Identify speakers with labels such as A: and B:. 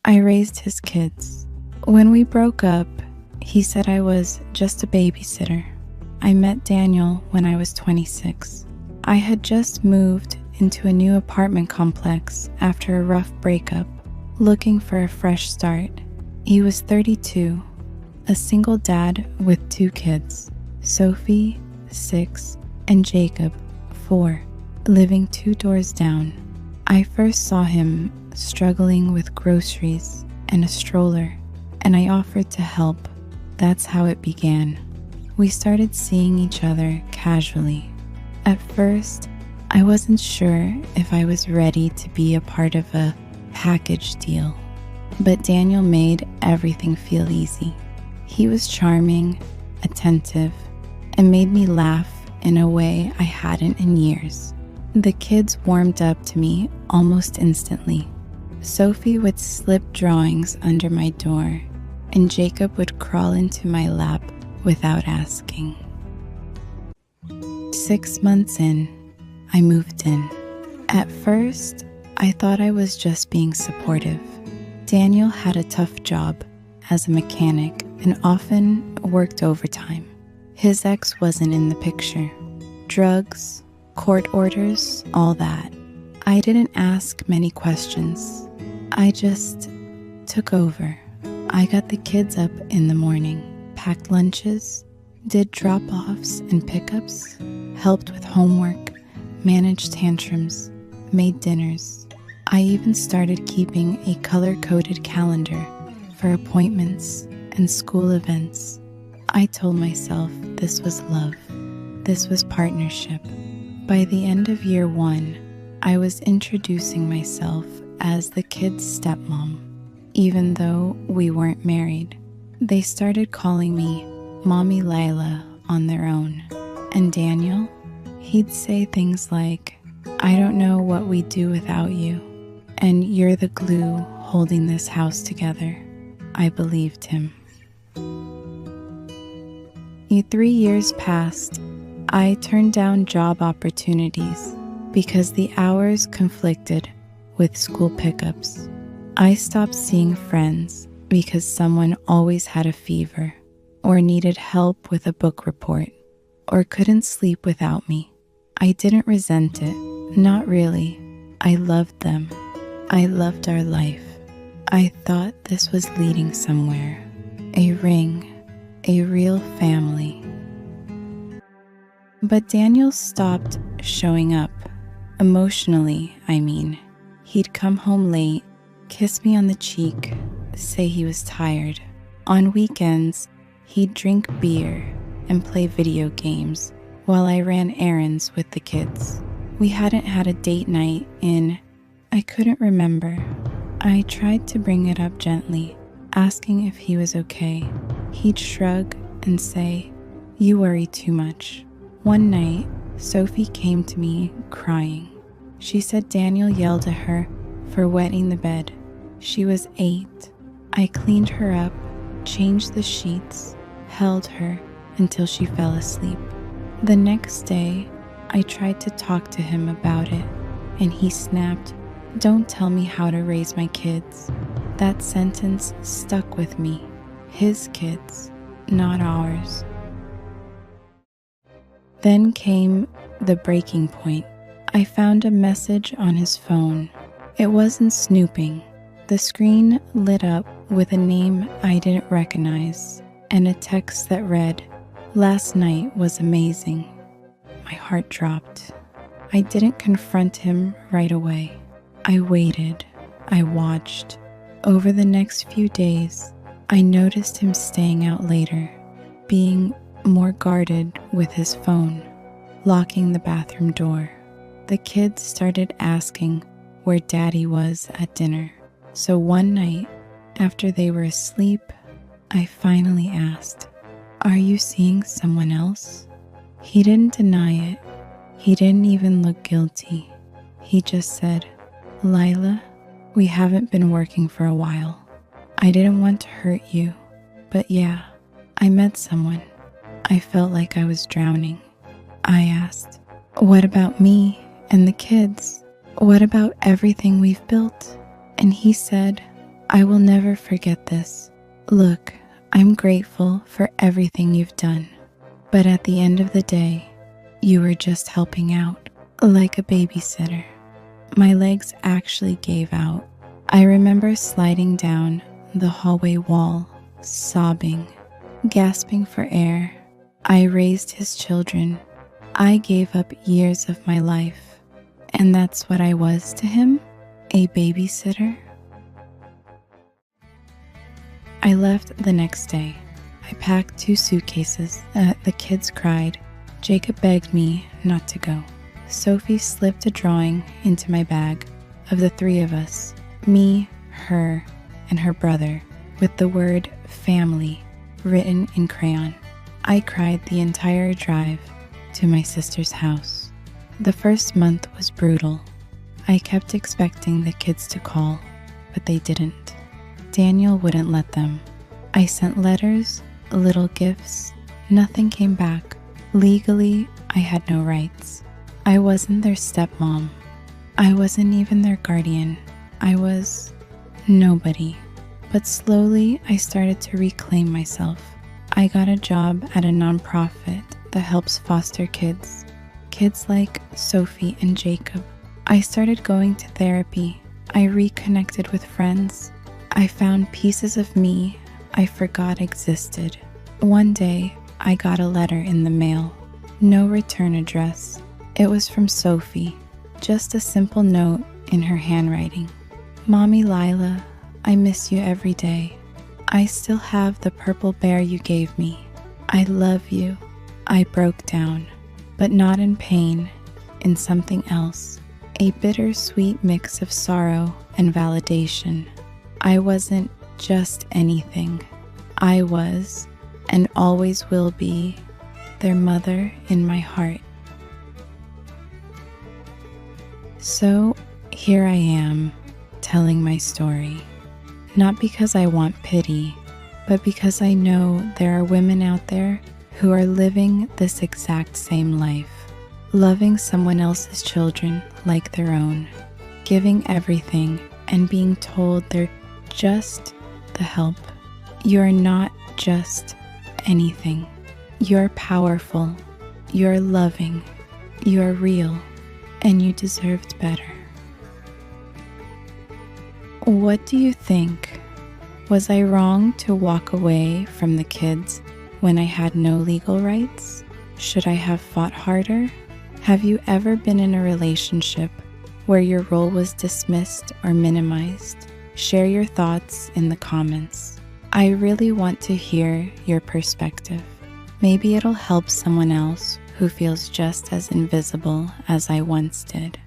A: I raised his kids. When we broke up, he said I was just a babysitter. I met Daniel when I was 26. I had just moved into a new apartment complex after a rough breakup, looking for a fresh start. He was 32, a single dad with 2 kids, Sophie, 6, and Jacob, 4, living 2 doors down. I first saw him struggling with groceries and a stroller, and I offered to help. That's how it began. We started seeing each other casually. At first, I wasn't sure if I was ready to be a part of a package deal, but Daniel made everything feel easy. He was charming, attentive, and made me laugh in a way I hadn't in years. The kids warmed up to me almost instantly. Sophie would slip drawings under my door, and Jacob would crawl into my lap without asking. 6 months in, I moved in. At first, I thought I was just being supportive. Daniel had a tough job as a mechanic and often worked overtime. His ex wasn't in the picture. Drugs, court orders, all that. I didn't ask many questions. I just took over. I got the kids up in the morning, packed lunches, did drop-offs and pickups, helped with homework, managed tantrums, made dinners. I even started keeping a color-coded calendar for appointments and school events. I told myself this was love. This was partnership. By the end of year 1, I was introducing myself as the kids' stepmom, even though we weren't married. They started calling me Mommy Lila on their own. And Daniel, he'd say things like, "I don't know what we'd do without you, and you're the glue holding this house together." I believed him. 3 years passed. I turned down job opportunities because the hours conflicted with school pickups. I stopped seeing friends because someone always had a fever, or needed help with a book report, or couldn't sleep without me. I didn't resent it, not really. I loved them. I loved our life. I thought this was leading somewhere. A ring, a real family. But Daniel stopped showing up. Emotionally, I mean. He'd come home late, kiss me on the cheek, say he was tired. On weekends, he'd drink beer and play video games while I ran errands with the kids. We hadn't had a date night I couldn't remember. I tried to bring it up gently, asking if he was okay. He'd shrug and say, "You worry too much." One night, Sophie came to me crying. She said Daniel yelled at her for wetting the bed. She was 8. I cleaned her up, changed the sheets, held her until she fell asleep. The next day, I tried to talk to him about it, and he snapped, "Don't tell me how to raise my kids." That sentence stuck with me. His kids, not ours. Then came the breaking point. I found a message on his phone. It wasn't snooping. The screen lit up with a name I didn't recognize and a text that read, "Last night was amazing." My heart dropped. I didn't confront him right away. I waited. I watched. Over the next few days, I noticed him staying out later, being more guarded with his phone, locking the bathroom door. The kids started asking where Daddy was at dinner. So one night, after they were asleep, I finally asked, "Are you seeing someone else?" He didn't deny it. He didn't even look guilty. He just said, "Lila, we haven't been working for a while. I didn't want to hurt you, but yeah, I met someone. I felt like I was drowning." I asked, "What about me and the kids? What about everything we've built?" And he said, I will never forget this. Look, I'm grateful for everything you've done, but at the end of the day, you were just helping out, like a babysitter. My legs actually gave out. I remember sliding down the hallway wall, sobbing, gasping for air. I raised his children. I gave up years of my life, and that's what I was to him, a babysitter. I left the next day. I packed 2 suitcases. The kids cried. Jacob begged me not to go. Sophie slipped a drawing into my bag of the 3 of us, me, her, and her brother, with the word family written in crayon. I cried the entire drive to my sister's house. The first month was brutal. I kept expecting the kids to call, but they didn't. Daniel wouldn't let them. I sent letters, little gifts. Nothing came back. Legally, I had no rights. I wasn't their stepmom. I wasn't even their guardian. I was nobody. But slowly, I started to reclaim myself. I got a job at a nonprofit that helps foster kids. Kids like Sophie and Jacob. I started going to therapy. I reconnected with friends. I found pieces of me I forgot existed. One day, I got a letter in the mail. No return address. It was from Sophie. Just a simple note in her handwriting. Mommy Lila, I miss you every day. I still have the purple bear you gave me. I love you. I broke down, but not in pain, in something else. A bittersweet mix of sorrow and validation. I wasn't just anything. I was, and always will be, their mother in my heart. So here I am, telling my story. Not because I want pity, but because I know there are women out there who are living this exact same life, loving someone else's children like their own, giving everything and being told they're just the help. You're not just anything. You're powerful. You're loving. You're real. And you deserved better. What do you think? Was I wrong to walk away from the kids when I had no legal rights? Should I have fought harder? Have you ever been in a relationship where your role was dismissed or minimized? Share your thoughts in the comments. I really want to hear your perspective. Maybe it'll help someone else who feels just as invisible as I once did.